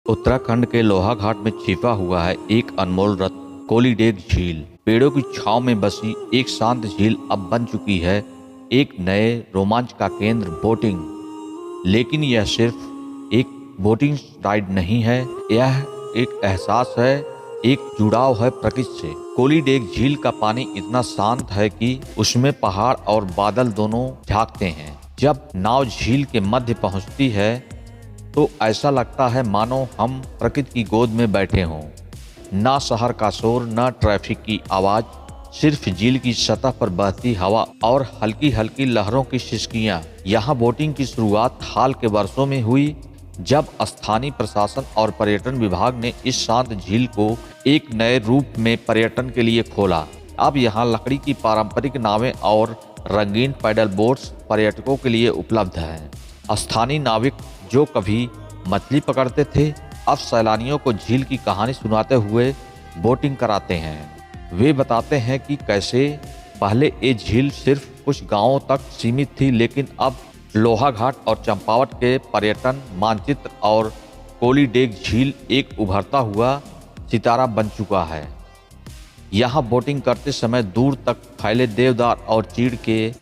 उत्तराखंड के लोहाघाट में छिपा हुआ है एक अनमोल रत्न कोलीडेग झील। पेड़ों की छांव में बसी एक शांत झील अब बन चुकी है एक नए रोमांच का केंद्र। बोटिंग। लेकिन यह सिर्फ एक बोटिंग राइड नहीं है, यह एक एहसास है, एक जुड़ाव है प्रकृति से। कोलीडेग झील का पानी इतना शांत है कि उसमें पहाड़ और बादल दोनों झांकते हैं। जब नाव झील के मध्य पहुंचती है तो ऐसा लगता है मानो हम प्रकृति की गोद में बैठे हों। ना शहर का शोर, ना ट्रैफिक की आवाज, सिर्फ झील की सतह पर बहती हवा और हल्की हल्की लहरों की सिसकियां। यहाँ बोटिंग की शुरुआत हाल के वर्षों में हुई, जब स्थानीय प्रशासन और पर्यटन विभाग ने इस शांत झील को एक नए रूप में पर्यटन के लिए खोला। अब यहाँ लकड़ी की पारंपरिक नावें और रंगीन पैडल बोट्स पर्यटकों के लिए उपलब्ध हैं। स्थानीय नाविक जो कभी मछली पकड़ते थे, अब सैलानियों को झील की कहानी सुनाते हुए बोटिंग कराते हैं। वे बताते हैं कि कैसे पहले ये झील सिर्फ कुछ गांवों तक सीमित थी, लेकिन अब लोहाघाट और चंपावत के पर्यटन मानचित्र और कोलीडेग झील एक उभरता हुआ सितारा बन चुका है। यहाँ बोटिंग करते समय दूर तक फैले देवदार और चीड़ के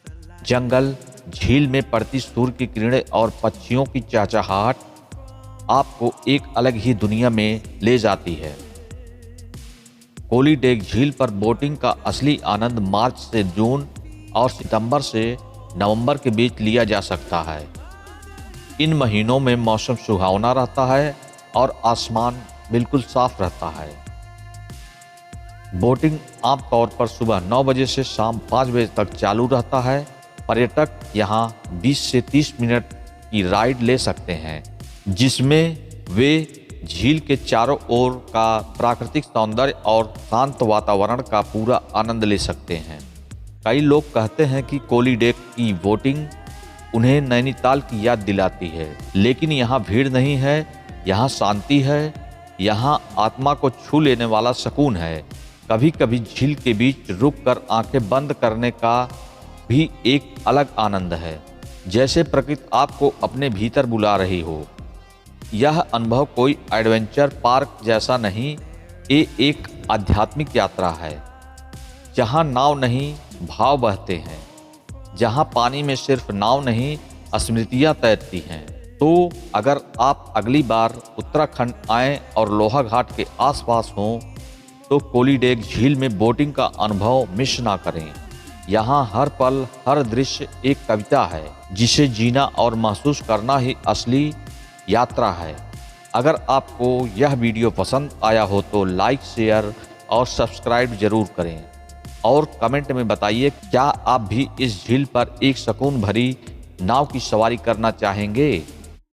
जंगल, झील में पड़ती सूर्य की किरणें और पक्षियों की चहचहाहट आपको एक अलग ही दुनिया में ले जाती है। कोलीडेग झील पर बोटिंग का असली आनंद मार्च से जून और सितंबर से नवंबर के बीच लिया जा सकता है। इन महीनों में मौसम सुहावना रहता है और आसमान बिल्कुल साफ रहता है। बोटिंग आमतौर पर सुबह 9 बजे से शाम 5 बजे तक चालू रहता है। पर्यटक यहाँ 20 से 30 मिनट की राइड ले सकते हैं, जिसमें वे झील के चारों ओर का प्राकृतिक सौंदर्य और शांत वातावरण का पूरा आनंद ले सकते हैं। कई लोग कहते हैं कि कोलीडेग की बोटिंग उन्हें नैनीताल की याद दिलाती है, लेकिन यहाँ भीड़ नहीं है, यहाँ शांति है, यहाँ आत्मा को छू लेने वाला सुकून है। कभी कभी झील के बीच रुककर आंखें बंद करने का भी एक अलग आनंद है, जैसे प्रकृति आपको अपने भीतर बुला रही हो। यह अनुभव कोई एडवेंचर पार्क जैसा नहीं, ये एक आध्यात्मिक यात्रा है, जहाँ नाव नहीं भाव बहते हैं, जहाँ पानी में सिर्फ नाव नहीं स्मृतियाँ तैरती हैं। तो अगर आप अगली बार उत्तराखंड आएँ और लोहाघाट के आसपास हों तो कोलीडेग झील में बोटिंग का अनुभव मिस ना करें। यहाँ हर पल, हर दृश्य एक कविता है, जिसे जीना और महसूस करना ही असली यात्रा है। अगर आपको यह वीडियो पसंद आया हो तो लाइक, शेयर और सब्सक्राइब जरूर करें और कमेंट में बताइए क्या आप भी इस झील पर एक सुकून भरी नाव की सवारी करना चाहेंगे।